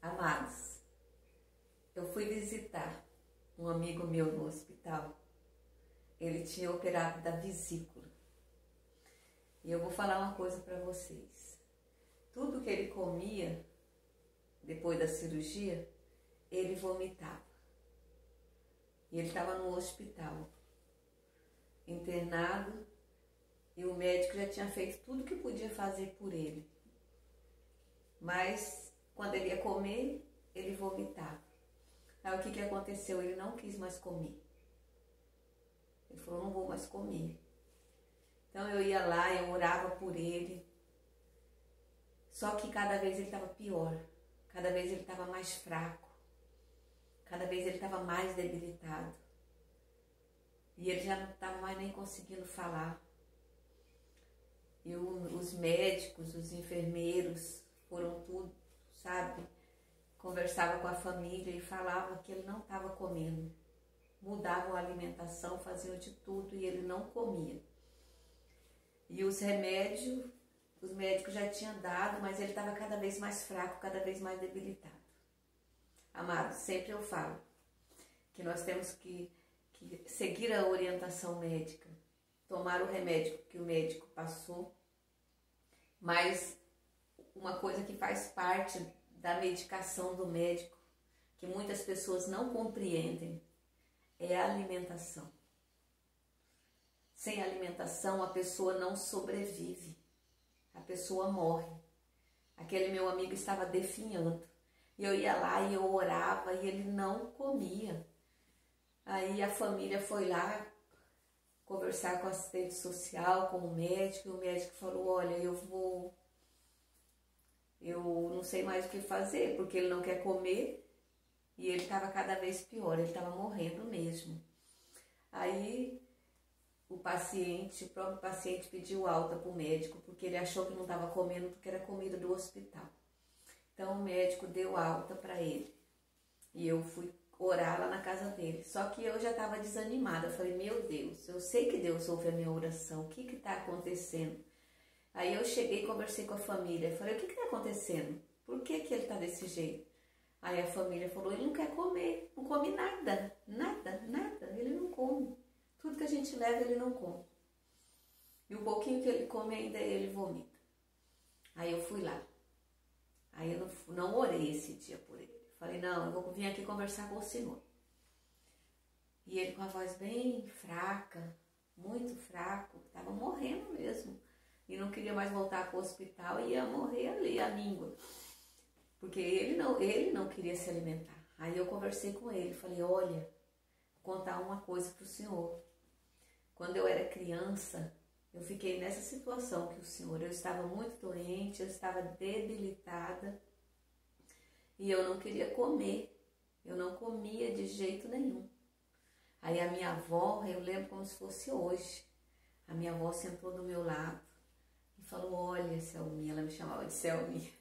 Amados, eu fui visitar um amigo meu no hospital. Ele tinha operado da vesícula. E eu vou falar uma coisa para vocês. Tudo que ele comia depois da cirurgia, ele vomitava. E ele estava no hospital, internado, e o médico já tinha feito tudo que podia fazer por ele. Mas quando ele ia comer, ele vomitava. Aí o que aconteceu? Ele não quis mais comer. Ele falou, não vou mais comer. Então eu ia lá, eu orava por ele. Só que cada vez ele estava pior. Cada vez ele estava mais fraco. Cada vez ele estava mais debilitado. E ele já não estava mais nem conseguindo falar. E os médicos, os enfermeiros foram tudo, sabe? Conversava com a família e falava que ele não estava comendo. Mudavam a alimentação, faziam de tudo e ele não comia. E os remédios, os médicos já tinham dado, mas ele estava cada vez mais fraco, cada vez mais debilitado. Amados, sempre eu falo que nós temos que seguir a orientação médica, tomar o remédio que o médico passou, mas uma coisa que faz parte da medicação do médico, que muitas pessoas não compreendem, é a alimentação. Sem alimentação a pessoa não sobrevive, a pessoa morre. Aquele meu amigo estava definhando, e eu ia lá e eu orava e ele não comia. Aí a família foi lá conversar com a assistente social, com o médico, e o médico falou, olha, eu não sei mais o que fazer, porque ele não quer comer e ele estava cada vez pior, ele estava morrendo mesmo. Aí o próprio paciente pediu alta para o médico, porque ele achou que não estava comendo, porque era comida do hospital. Então o médico deu alta para ele e eu fui orar lá na casa dele. Só que eu já estava desanimada, eu falei, meu Deus, eu sei que Deus ouve a minha oração, o que está acontecendo? Aí eu cheguei e conversei com a família, falei, o que está acontecendo? Por que ele está desse jeito? Aí a família falou, ele não quer comer, não come nada, ele não come. Tudo que a gente leva ele não come. E o pouquinho que ele come ainda ele vomita. Aí eu fui lá. Aí eu não orei esse dia por ele. Falei, não, eu vou vir aqui conversar com o Senhor. E ele com a voz bem fraca, muito fraco, estava morrendo mesmo. E não queria mais voltar para o hospital e ia morrer ali, a língua. Porque ele não queria se alimentar. Aí eu conversei com ele, falei, olha, vou contar uma coisa para o senhor. Quando eu era criança, eu fiquei nessa situação que o senhor, eu estava muito doente, eu estava debilitada e eu não queria comer. Eu não comia de jeito nenhum. Aí a minha avó, eu lembro como se fosse hoje, a minha avó sentou do meu lado e falou, olha, Selminha, ela me chamava de Selminha,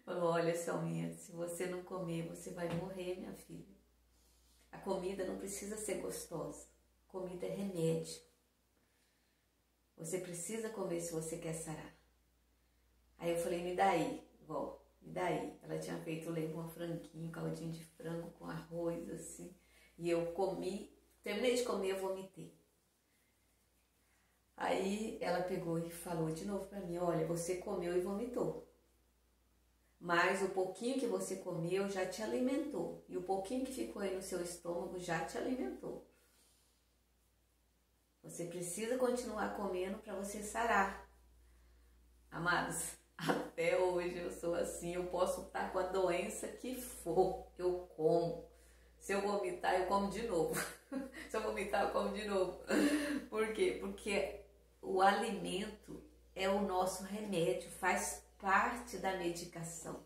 falou, olha, Selminha, se você não comer, você vai morrer, minha filha. A comida não precisa ser gostosa, comida é remédio. Você precisa comer se você quer sarar. Aí eu falei, me dá aí, vó, me dá aí. Ela tinha feito, eu lembro, um franguinho, caldinho de frango com arroz, assim. E eu comi, terminei de comer, eu vomitei. Aí ela pegou e falou de novo pra mim, olha, você comeu e vomitou. Mas o pouquinho que você comeu já te alimentou. E o pouquinho que ficou aí no seu estômago já te alimentou. Você precisa continuar comendo para você sarar. Amados, até hoje eu sou assim, eu posso estar com a doença que for, eu como. Se eu vomitar, eu como de novo. Se eu vomitar, eu como de novo. Por quê? Porque o alimento é o nosso remédio, faz parte da medicação.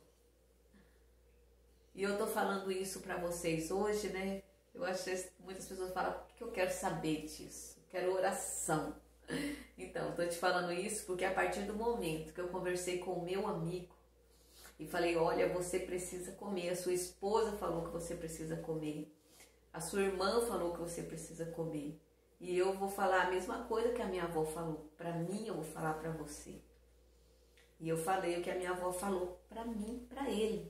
E eu tô falando isso para vocês hoje, né? Eu acho que muitas pessoas falam, por que eu quero saber disso? Eu quero oração. Então, tô te falando isso porque a partir do momento que eu conversei com o meu amigo e falei, olha, você precisa comer, a sua esposa falou que você precisa comer, a sua irmã falou que você precisa comer, e eu vou falar a mesma coisa que a minha avó falou para mim, eu vou falar para você. E eu falei o que a minha avó falou para mim, para ele.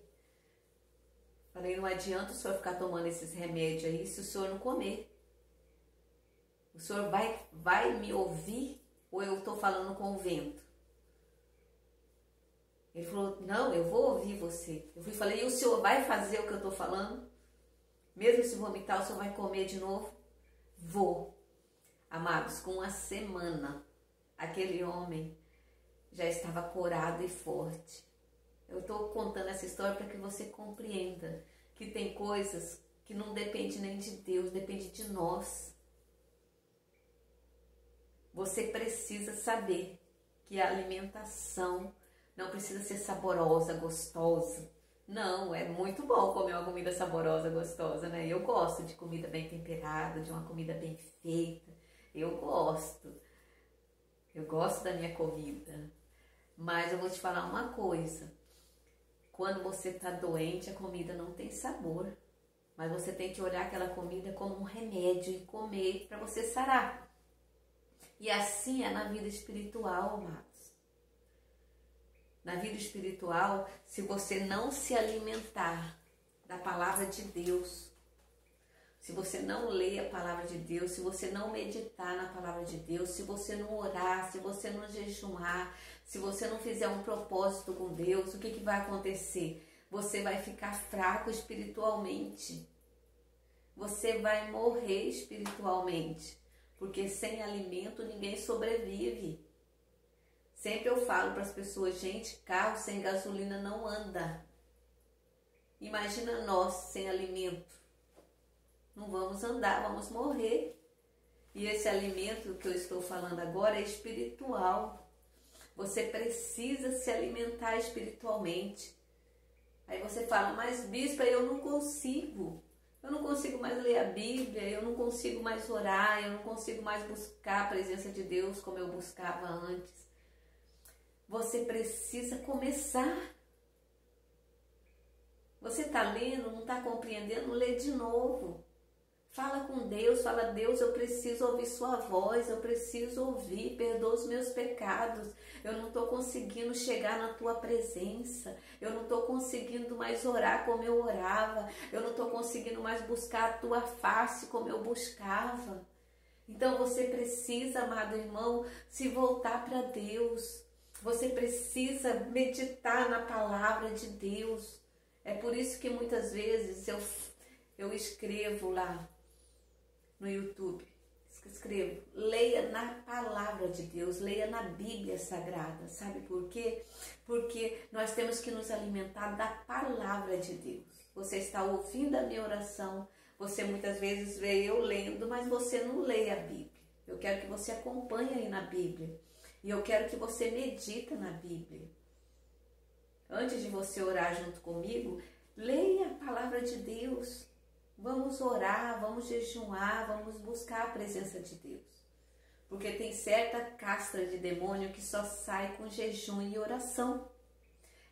Falei, não adianta o senhor ficar tomando esses remédios aí se o senhor não comer. O senhor vai me ouvir ou eu estou falando com o vento? Ele falou, não, eu vou ouvir você. Eu falei, e o senhor vai fazer o que eu estou falando? Mesmo se vomitar, o senhor vai comer de novo? Vou. Amados, com uma semana, aquele homem já estava corado e forte. Eu estou contando essa história para que você compreenda que tem coisas que não dependem nem de Deus, depende de nós. Você precisa saber que a alimentação não precisa ser saborosa, gostosa. Não, é muito bom comer uma comida saborosa, gostosa, né? Eu gosto de comida bem temperada, de uma comida bem feita. Eu gosto da minha comida. Mas eu vou te falar uma coisa. Quando você está doente, a comida não tem sabor. Mas você tem que olhar aquela comida como um remédio e comer para você sarar. E assim é na vida espiritual, amados. Na vida espiritual, se você não se alimentar da palavra de Deus, se você não ler a palavra de Deus, se você não meditar na palavra de Deus, se você não orar, se você não jejuar, se você não fizer um propósito com Deus, o que vai acontecer? Você vai ficar fraco espiritualmente. Você vai morrer espiritualmente. Porque sem alimento ninguém sobrevive. Sempre eu falo para as pessoas, gente, carro sem gasolina não anda. Imagina nós sem alimento. Não vamos andar, vamos morrer. E esse alimento que eu estou falando agora é espiritual. Você precisa se alimentar espiritualmente. Aí você fala, mas bispa, eu não consigo. Eu não consigo mais ler a Bíblia, eu não consigo mais orar, eu não consigo mais buscar a presença de Deus como eu buscava antes. Você precisa começar. Você está lendo, não está compreendendo? Lê de novo. Fala com Deus, fala, Deus, eu preciso ouvir sua voz, eu preciso ouvir, perdoa os meus pecados. Eu não estou conseguindo chegar na tua presença, eu não estou conseguindo mais orar como eu orava, eu não estou conseguindo mais buscar a tua face como eu buscava. Então você precisa, amado irmão, se voltar para Deus. Você precisa meditar na palavra de Deus. É por isso que muitas vezes eu escrevo lá no YouTube, escrevo, leia na palavra de Deus, leia na Bíblia Sagrada. Sabe por quê? Porque nós temos que nos alimentar da palavra de Deus. Você está ouvindo a minha oração, você muitas vezes vê eu lendo, mas você não lê a Bíblia. Eu quero que você acompanhe aí na Bíblia. E eu quero que você medita na Bíblia. Antes de você orar junto comigo, leia a palavra de Deus. Vamos orar, vamos jejuar, vamos buscar a presença de Deus. Porque tem certa casta de demônio que só sai com jejum e oração.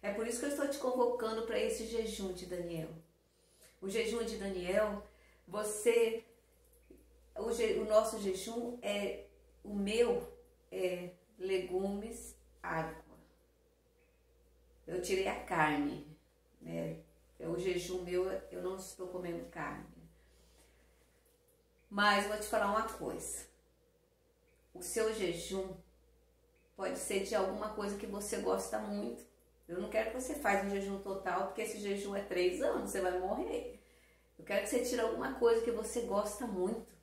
É por isso que eu estou te convocando para esse jejum de Daniel. O jejum de Daniel, o nosso jejum o meu é legumes, água. Eu tirei a carne, né? O jejum meu, eu não estou comendo carne. Mas vou te falar uma coisa. O seu jejum pode ser de alguma coisa que você gosta muito. Eu não quero que você faça um jejum total, porque esse jejum é 3 anos, você vai morrer. Eu quero que você tire alguma coisa que você gosta muito.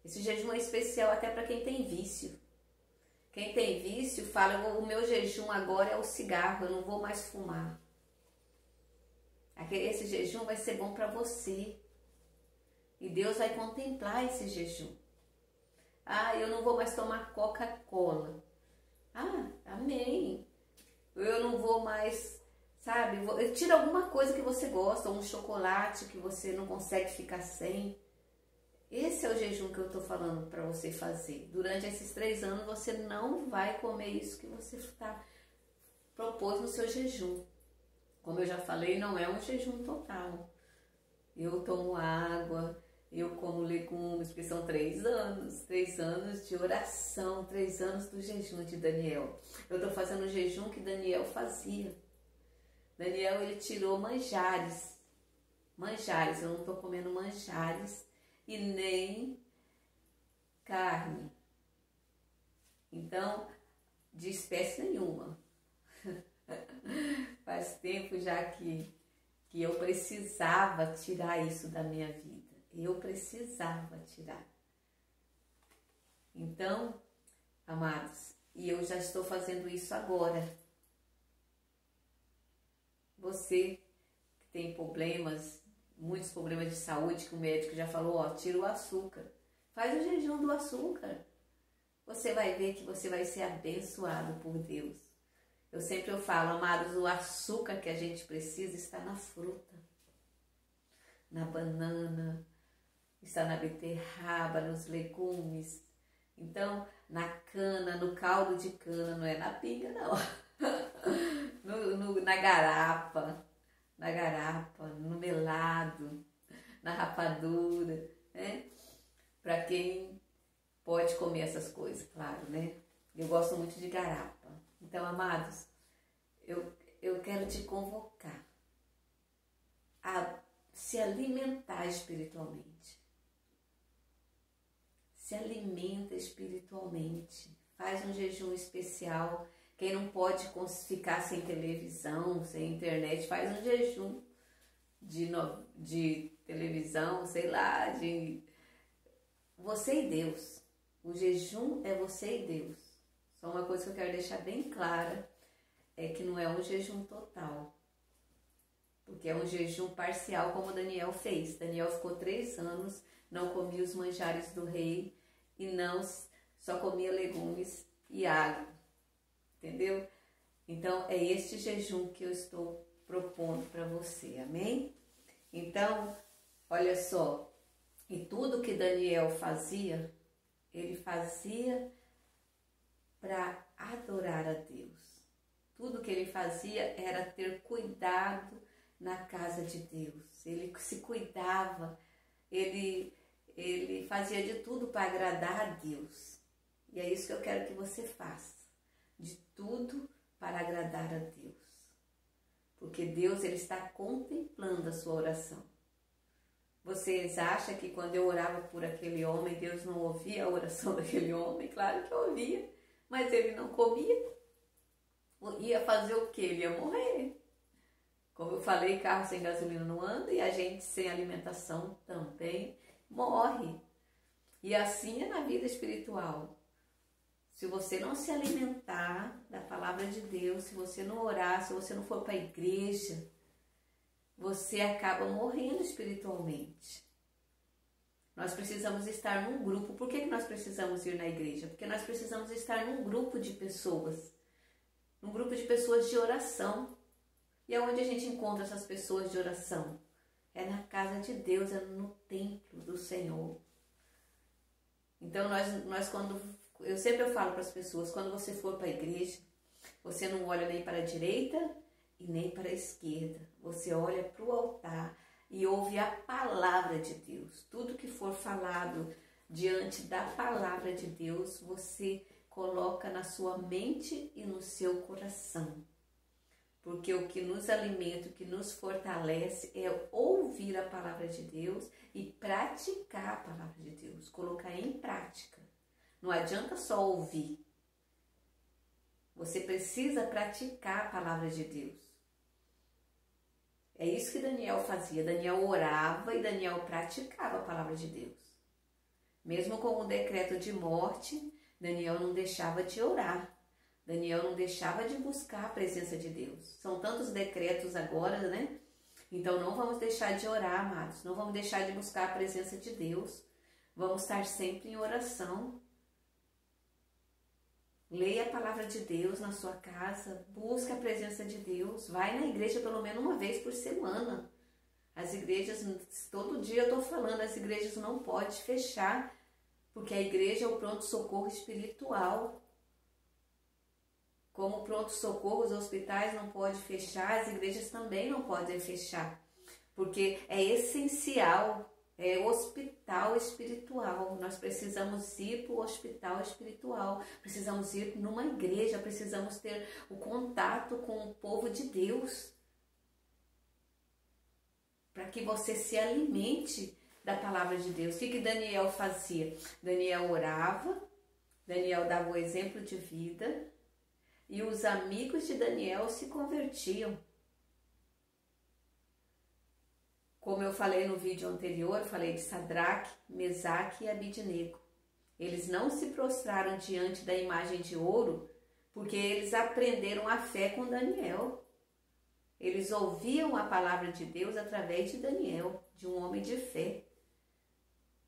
Esse jejum é especial até para quem tem vício. Quem tem vício fala, o meu jejum agora é o cigarro, eu não vou mais fumar. Esse jejum vai ser bom para você. E Deus vai contemplar esse jejum. Ah, eu não vou mais tomar Coca-Cola. Ah, amém. Eu não vou mais, sabe? Tira alguma coisa que você gosta, um chocolate que você não consegue ficar sem. Esse é o jejum que eu estou falando para você fazer. Durante esses 3 anos você não vai comer isso que você propôs no seu jejum. Como eu já falei, não é um jejum total. Eu tomo água, eu como legumes, porque são 3 anos. 3 anos de oração, 3 anos do jejum de Daniel. Eu estou fazendo o jejum que Daniel fazia. Daniel, ele tirou manjares. Manjares, eu não estou comendo manjares e nem carne. Então, de espécie nenhuma. Faz tempo já que eu precisava tirar isso da minha vida. Eu precisava tirar. Então, amados, e eu já estou fazendo isso agora. Você que tem problemas, muitos problemas de saúde, que o médico já falou, ó, tira o açúcar. Faz o jejum do açúcar. Você vai ver que você vai ser abençoado por Deus. Eu sempre falo, amados, o açúcar que a gente precisa está na fruta, na banana, está na beterraba, nos legumes. Então, na cana, no caldo de cana, não é na pinga, não. Na garapa, no melado, na rapadura, né? Para quem pode comer essas coisas, claro, né? Eu gosto muito de garapa. Então, amados, eu quero te convocar a se alimentar espiritualmente. Se alimenta espiritualmente. Faz um jejum especial. Quem não pode ficar sem televisão, sem internet, faz um jejum de televisão, sei lá, de você e Deus. O jejum é você e Deus. Só uma coisa que eu quero deixar bem clara é que não é um jejum total, porque é um jejum parcial, como Daniel fez. Daniel ficou 3 anos, não comia os manjares do rei e só comia legumes e água, entendeu? Então é este jejum que eu estou propondo para você, amém? Então, olha só, e tudo que Daniel fazia, ele fazia para adorar a Deus. Tudo que ele fazia era ter cuidado na casa de Deus. Ele se cuidava, ele fazia de tudo para agradar a Deus. E é isso que eu quero que você faça. De tudo para agradar a Deus. Porque Deus, ele está contemplando a sua oração. Vocês acham que quando eu orava por aquele homem, Deus não ouvia a oração daquele homem? Claro que ouvia, mas ele não comia. Ia fazer o quê? Ele ia morrer. Como eu falei, carro sem gasolina não anda e a gente sem alimentação também morre. E assim é na vida espiritual. Se você não se alimentar da palavra de Deus, se você não orar, se você não for para a igreja, você acaba morrendo espiritualmente. Nós precisamos estar num grupo. Por que nós precisamos ir na igreja? Porque nós precisamos estar num grupo de pessoas. Um grupo de pessoas de oração. E aonde a gente encontra essas pessoas de oração? É na casa de Deus, é no templo do Senhor. Então, nós quando... Eu sempre falo para as pessoas, quando você for para a igreja, você não olha nem para a direita e nem para a esquerda. Você olha para o altar e ouve a palavra de Deus. Tudo que for falado diante da palavra de Deus, você coloca na sua mente e no seu coração. Porque o que nos alimenta, o que nos fortalece é ouvir a palavra de Deus e praticar a palavra de Deus, colocar em prática. Não adianta só ouvir. Você precisa praticar a palavra de Deus. É isso que Daniel fazia. Daniel orava e Daniel praticava a palavra de Deus. Mesmo com o decreto de morte, Daniel não deixava de orar. Daniel não deixava de buscar a presença de Deus. São tantos decretos agora, né? Então não vamos deixar de orar, amados. Não vamos deixar de buscar a presença de Deus. Vamos estar sempre em oração. Leia a palavra de Deus na sua casa. Busque a presença de Deus. Vai na igreja pelo menos uma vez por semana. As igrejas, todo dia eu estou falando, as igrejas não podem fechar. Porque a igreja é o pronto-socorro espiritual. Como o pronto-socorro, os hospitais não podem fechar, as igrejas também não podem fechar. Porque é essencial, é hospital espiritual. Nós precisamos ir para o hospital espiritual, precisamos ir numa igreja, precisamos ter o contato com o povo de Deus. para que você se alimente da palavra de Deus. O que Daniel fazia? Daniel orava, Daniel dava o exemplo de vida e os amigos de Daniel se convertiam. Como eu falei no vídeo anterior, eu falei de Sadraque, Mesaque e Abidnego. Eles não se prostraram diante da imagem de ouro porque eles aprenderam a fé com Daniel. Eles ouviam a palavra de Deus através de Daniel, de um homem de fé.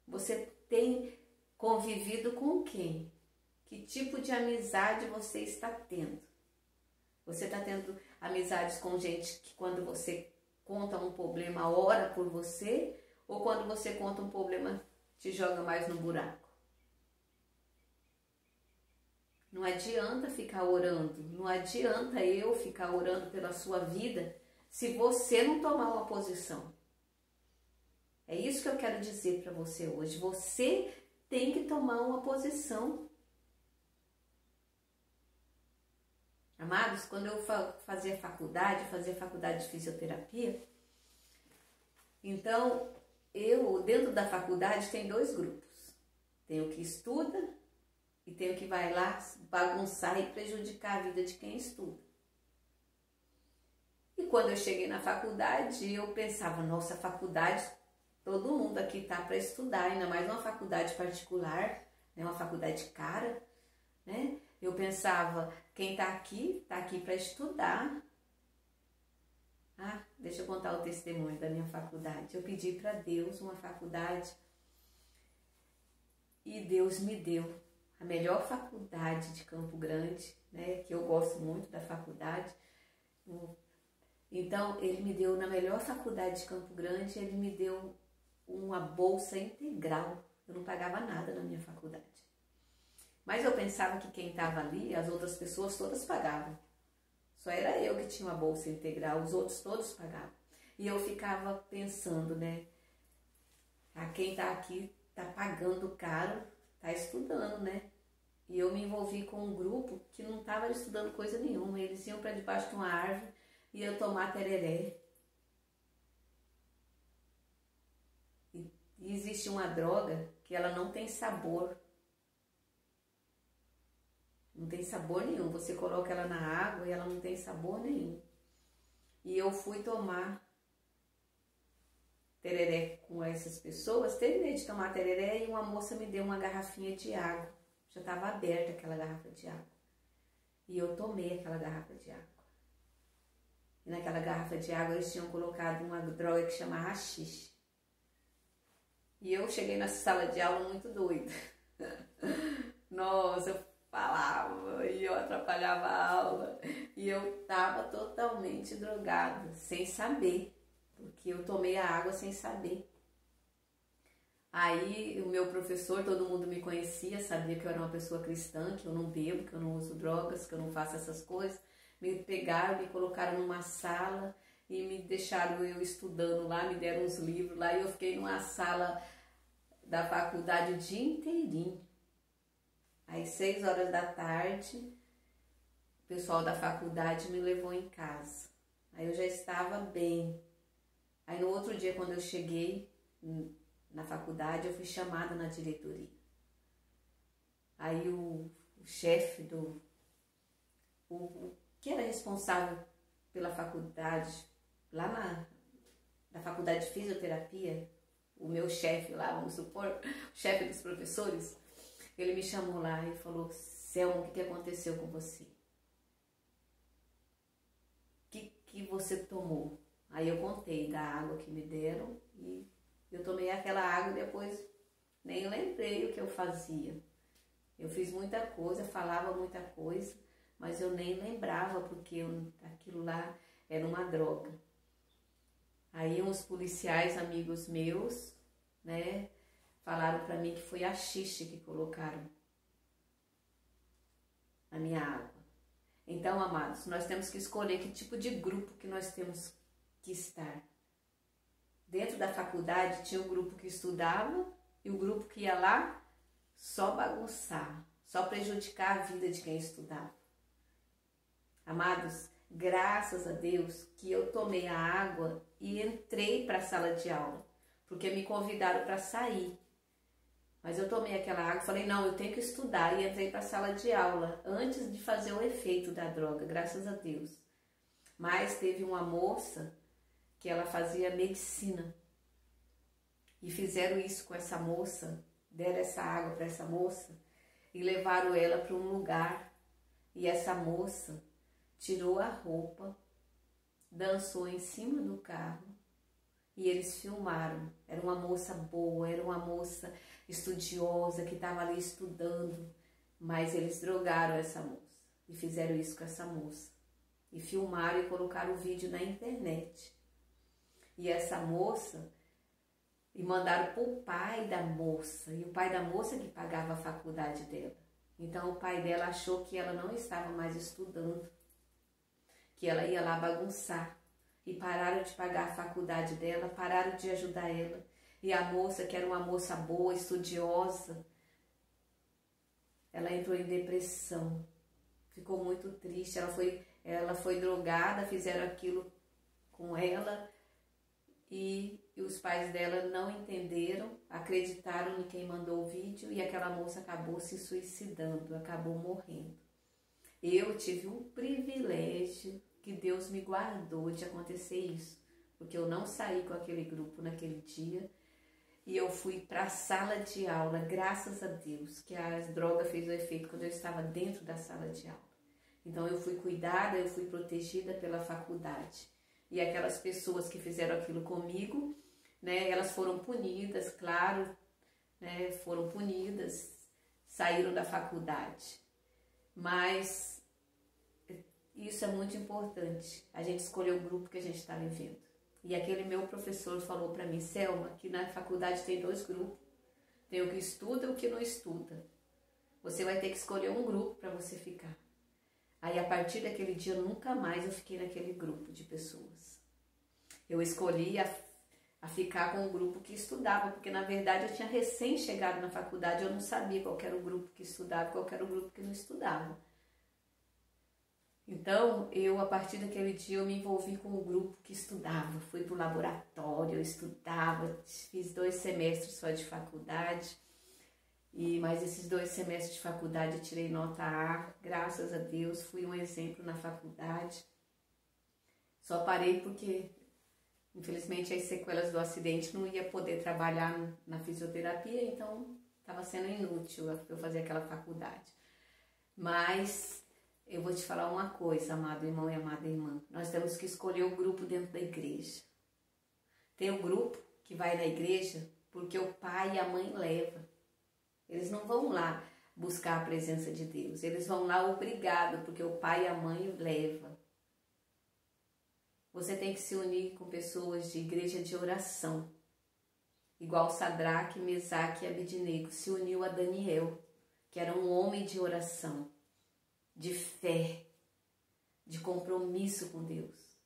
Você tem convivido com quem? Que tipo de amizade você está tendo? Você está tendo amizades com gente que quando você conta um problema, ora por você? Ou quando você conta um problema, te joga mais no buraco? Não adianta ficar orando, não adianta eu ficar orando pela sua vida se você não tomar uma posição. É isso que eu quero dizer para você hoje. Você tem que tomar uma posição. Amados, quando eu fazia faculdade de fisioterapia, então dentro da faculdade tem dois grupos. Tem o que estuda e tem o que vai lá bagunçar e prejudicar a vida de quem estuda. E quando eu cheguei na faculdade, eu pensava, nossa, faculdade, todo mundo aqui tá para estudar, ainda mais uma faculdade particular, né, uma faculdade cara, né? Eu pensava, quem tá aqui para estudar. Ah, deixa eu contar o testemunho da minha faculdade. Eu pedi para Deus uma faculdade e Deus me deu a melhor faculdade de Campo Grande, né? Que eu gosto muito da faculdade. Então, ele me deu na melhor faculdade de Campo Grande, ele me deu uma bolsa integral. Eu não pagava nada na minha faculdade. Mas eu pensava que quem estava ali, as outras pessoas todas pagavam. Só era eu que tinha uma bolsa integral, os outros todos pagavam. E eu ficava pensando, né? Quem está aqui está pagando caro, está estudando, né? E eu me envolvi com um grupo que não estava estudando coisa nenhuma. Eles iam para debaixo de uma árvore e eu tomar tereré. E existe uma droga que ela não tem sabor. Não tem sabor nenhum. Você coloca ela na água e ela não tem sabor nenhum. E eu fui tomar tereré com essas pessoas. Terminei de tomar tereré e uma moça me deu uma garrafinha de água. Já estava aberta aquela garrafa de água. E eu tomei aquela garrafa de água. E naquela garrafa de água eles tinham colocado uma droga que chama haxixe. E eu cheguei na sala de aula muito doida. Nossa, eu falava e eu atrapalhava a aula. E eu estava totalmente drogada, sem saber. Porque eu tomei a água sem saber. Aí o meu professor, todo mundo me conhecia, sabia que eu era uma pessoa cristã, que eu não bebo, que eu não uso drogas, que eu não faço essas coisas. Me pegaram, me colocaram numa sala e me deixaram eu estudando lá, me deram uns livros lá e eu fiquei numa sala da faculdade o dia inteirinho. Aí 6 horas da tarde, o pessoal da faculdade me levou em casa. Aí eu já estava bem. Aí no outro dia, quando eu cheguei na faculdade, eu fui chamada na diretoria. Aí o chefe o que era responsável pela faculdade, lá na faculdade de fisioterapia, o meu chefe lá, vamos supor, o chefe dos professores, ele me chamou lá e falou, Selma, o que aconteceu com você? O que você tomou? Aí eu contei da água que me deram e eu tomei aquela água e depois nem lembrei o que eu fazia. Eu fiz muita coisa, falava muita coisa, mas eu nem lembrava porque aquilo lá era uma droga. Aí uns policiais amigos meus, né, falaram para mim que foi haxixe que colocaram na minha água. Então, amados, nós temos que escolher que tipo de grupo que nós temos que estar. Dentro da faculdade tinha um grupo que estudava e o grupo que ia lá só bagunçar, só prejudicar a vida de quem estudava. Amados, Graças a Deus que eu tomei a água e entrei para a sala de aula, porque me convidaram para sair. Mas eu tomei aquela água e falei, não, eu tenho que estudar, e entrei para a sala de aula antes de fazer o efeito da droga, graças a Deus. Mas teve uma moça que ela fazia medicina e fizeram isso com essa moça, deram essa água para essa moça e levaram ela para um lugar, e essa moça tirou a roupa, dançou em cima do carro e eles filmaram. Era uma moça boa, era uma moça estudiosa que estava ali estudando, mas eles drogaram essa moça e fizeram isso com essa moça e filmaram e colocaram o vídeo na internet. E essa moça, e mandaram para o pai da moça, e o pai da moça que pagava a faculdade dela. Então o pai dela achou que ela não estava mais estudando, que ela ia lá bagunçar, e pararam de pagar a faculdade dela, pararam de ajudar ela. E a moça, que era uma moça boa, estudiosa, ela entrou em depressão, ficou muito triste, ela foi drogada, fizeram aquilo com ela, e os pais dela não entenderam, acreditaram em quem mandou o vídeo, e aquela moça acabou se suicidando, acabou morrendo. Eu tive o privilégio que Deus me guardou de acontecer isso, porque eu não saí com aquele grupo naquele dia, e eu fui para a sala de aula, graças a Deus, que a droga fez o efeito quando eu estava dentro da sala de aula. Então eu fui cuidada, eu fui protegida pela faculdade. E aquelas pessoas que fizeram aquilo comigo, né, elas foram punidas, claro, né, foram punidas, saíram da faculdade. Mas isso é muito importante, a gente escolher o grupo que a gente está vivendo. E aquele meu professor falou para mim, Selma, que na faculdade tem 2 grupos. Tem o que estuda e o que não estuda. Você vai ter que escolher um grupo para você ficar. Aí a partir daquele dia, nunca mais eu fiquei naquele grupo de pessoas. Eu escolhi a ficar com o grupo que estudava, porque na verdade eu tinha recém chegado na faculdade, eu não sabia qual era o grupo que estudava e qual era o grupo que não estudava. Então, a partir daquele dia, eu me envolvi com o grupo que estudava. Fui para o laboratório, eu estudava, fiz 2 semestres só de faculdade. Mas esses 2 semestres de faculdade eu tirei nota A, graças a Deus, fui um exemplo na faculdade. Só parei porque, infelizmente, as sequelas do acidente não ia poder trabalhar na fisioterapia, então estava sendo inútil eu fazer aquela faculdade. Mas eu vou te falar uma coisa, amado irmão e amada irmã. Nós temos que escolher o grupo dentro da igreja. Tem o grupo que vai na igreja porque o pai e a mãe levam. Eles não vão lá buscar a presença de Deus. Eles vão lá obrigado, porque o pai e a mãe levam. Você tem que se unir com pessoas de igreja de oração. Igual Sadraque, Mesaque e Abednego se uniu a Daniel, que era um homem de oração, de fé, de compromisso com Deus.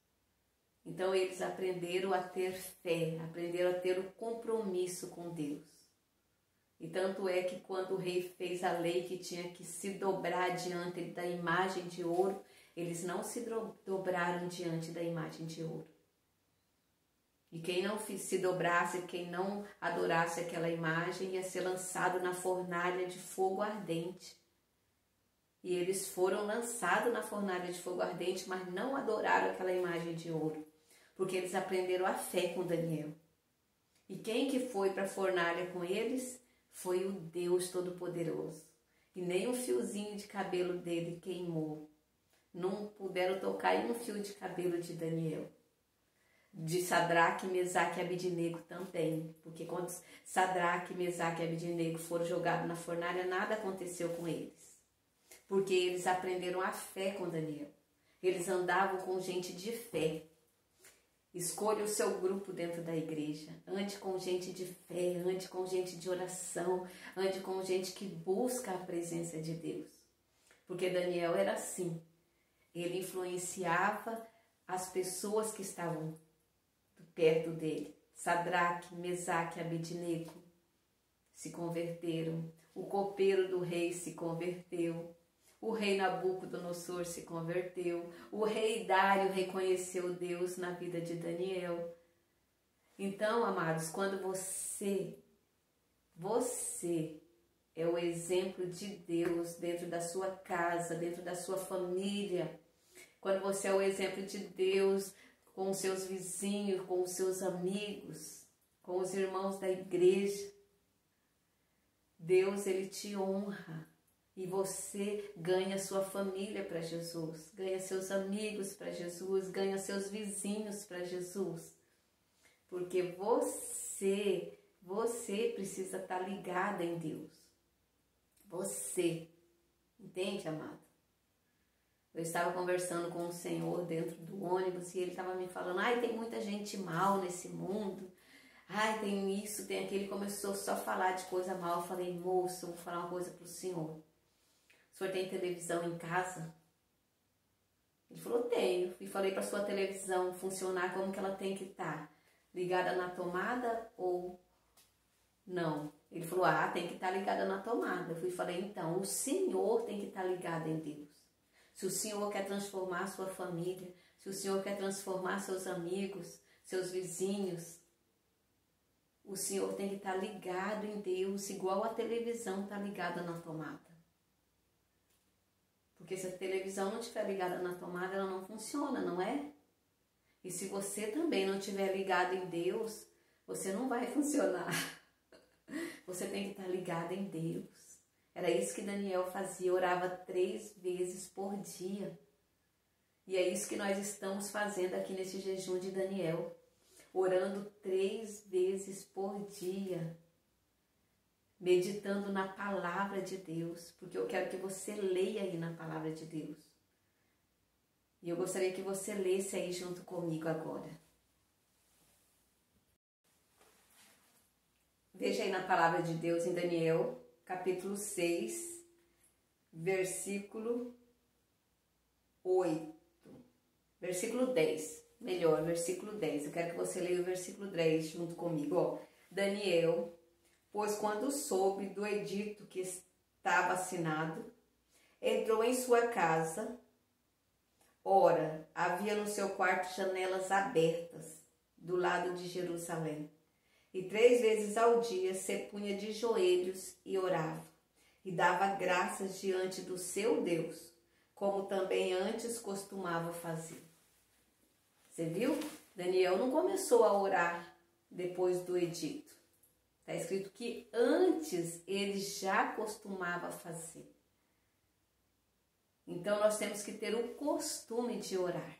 Então eles aprenderam a ter fé, aprenderam a ter o compromisso com Deus. E tanto é que quando o rei fez a lei que tinha que se dobrar diante da imagem de ouro, eles não se dobraram diante da imagem de ouro. E quem não se dobrasse, quem não adorasse aquela imagem, ia ser lançado na fornalha de fogo ardente. E eles foram lançados na fornalha de fogo ardente, mas não adoraram aquela imagem de ouro, porque eles aprenderam a fé com Daniel. E quem que foi para a fornalha com eles? Foi o Deus Todo-Poderoso. E nem um fiozinho de cabelo dele queimou. Não puderam tocar em um fio de cabelo de Daniel. De Sadraque, Mesaque e Abednego também. Porque quando Sadraque, Mesaque e Abednego foram jogados na fornalha, nada aconteceu com eles. Porque eles aprenderam a fé com Daniel. Eles andavam com gente de fé. Escolha o seu grupo dentro da igreja. Ande com gente de fé, ande com gente de oração, ande com gente que busca a presença de Deus. Porque Daniel era assim. Ele influenciava as pessoas que estavam perto dele. Sadraque, Mesaque e Abednego se converteram. O copeiro do rei se converteu. O rei Nabucodonosor se converteu. O rei Dário reconheceu Deus na vida de Daniel. Então, amados, quando você é o exemplo de Deus dentro da sua casa, dentro da sua família, quando você é o exemplo de Deus com os seus vizinhos, com os seus amigos, com os irmãos da igreja, Deus, Ele te honra. E você ganha sua família para Jesus, ganha seus amigos para Jesus, ganha seus vizinhos para Jesus. Porque você precisa estar ligada em Deus. Você, entende, amado? Eu estava conversando com o Senhor dentro do ônibus e Ele estava me falando, ai, tem muita gente mal nesse mundo. Ai, tem isso, tem aquele. Começou só a falar de coisa mal. Eu falei, moço, eu vou falar uma coisa para o senhor. O senhor tem televisão em casa? Ele falou, tenho. E falei para sua televisão funcionar, como que ela tem que estar? Ligada na tomada ou não? Ele falou, tem que estar ligada na tomada. Eu falei, então, o senhor tem que estar ligado em Deus. Se o senhor quer transformar a sua família, se o senhor quer transformar seus amigos, seus vizinhos, o senhor tem que estar ligado em Deus, igual a televisão está ligada na tomada. Porque se a televisão não estiver ligada na tomada, ela não funciona, não é? E se você também não estiver ligado em Deus, você não vai funcionar. Você tem que estar ligado em Deus. Era isso que Daniel fazia, orava 3 vezes por dia. E é isso que nós estamos fazendo aqui nesse jejum de Daniel. Orando 3 vezes por dia, meditando na palavra de Deus, porque eu quero que você leia aí na palavra de Deus. E eu gostaria que você lesse aí junto comigo agora. Veja aí na palavra de Deus em Daniel, capítulo 6, versículo 8, versículo 10. Melhor, versículo 10. Eu quero que você leia o versículo 10 junto comigo. Ó. Daniel, pois quando soube do edito que estava assinado, entrou em sua casa. Ora, havia no seu quarto janelas abertas, do lado de Jerusalém. E 3 vezes ao dia se punha de joelhos e orava, e dava graças diante do seu Deus, como também antes costumava fazer. Você viu? Daniel não começou a orar depois do edito. Está escrito que antes ele já costumava fazer. Então nós temos que ter o costume de orar.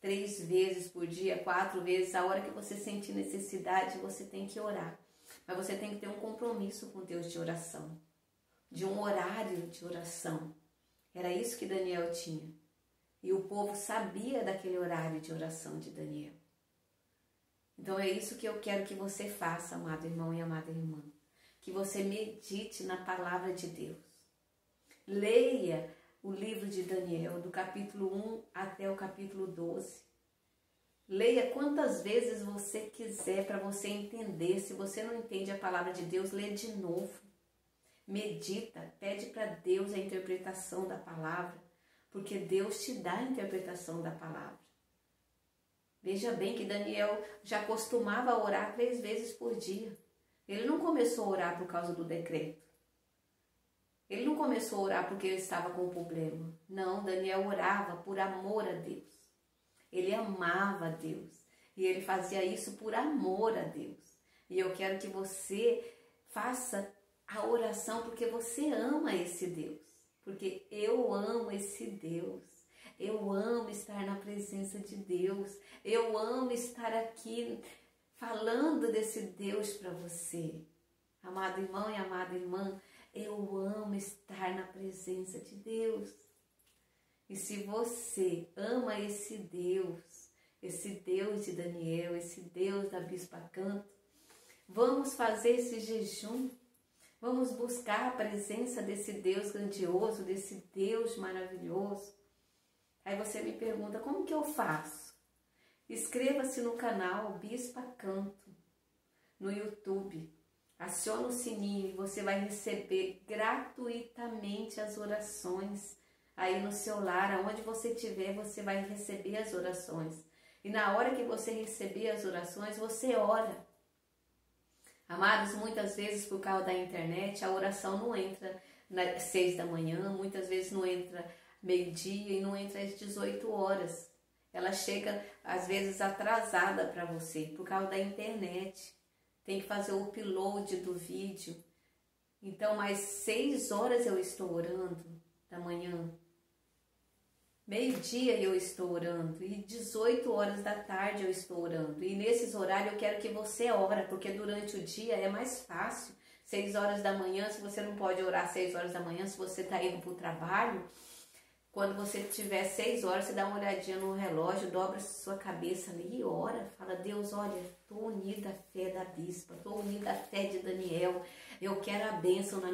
3 vezes por dia, 4 vezes, a hora que você sentir necessidade, você tem que orar. Mas você tem que ter um compromisso com Deus de oração, de um horário de oração. Era isso que Daniel tinha. E o povo sabia daquele horário de oração de Daniel. Então é isso que eu quero que você faça, amado irmão e amada irmã. Que você medite na palavra de Deus. Leia o livro de Daniel, do capítulo 1 até o capítulo 12. Leia quantas vezes você quiser para você entender. Se você não entende a palavra de Deus, lê de novo. Medita, pede para Deus a interpretação da palavra, porque Deus te dá a interpretação da palavra. Veja bem que Daniel já costumava orar 3 vezes por dia. Ele não começou a orar por causa do decreto. Ele não começou a orar porque ele estava com um problema. Não, Daniel orava por amor a Deus. Ele amava a Deus. E ele fazia isso por amor a Deus. E eu quero que você faça a oração porque você ama esse Deus. Porque eu amo esse Deus. Eu amo estar na presença de Deus. Eu amo estar aqui falando desse Deus para você. Amado irmão e amada irmã, eu amo estar na presença de Deus. E se você ama esse Deus de Daniel, esse Deus da Bispa Canto, vamos fazer esse jejum. Vamos buscar a presença desse Deus grandioso, desse Deus maravilhoso. Aí você me pergunta, como que eu faço? Inscreva-se no canal Bispa Canto, no YouTube. Aciona o sininho e você vai receber gratuitamente as orações. Aí no seu lar, aonde você estiver, você vai receber as orações. E na hora que você receber as orações, você ora. Amados, muitas vezes por causa da internet, a oração não entra às 6 da manhã, muitas vezes não entra meio-dia e não entra às 18 horas. Ela chega, às vezes, atrasada para você, por causa da internet. Tem que fazer o upload do vídeo. Então, às 6 horas eu estou orando da manhã. Meio-dia eu estou orando e 18 horas da tarde eu estou orando. E nesses horários eu quero que você ora, porque durante o dia é mais fácil. 6 horas da manhã, se você não pode orar 6 horas da manhã, se você está indo para o trabalho, quando você tiver 6 horas, você dá uma olhadinha no relógio, dobra sua cabeça ali e ora. Fala, Deus, olha, estou unida à fé da bispa, estou unida à fé de Daniel, eu quero a bênção na minha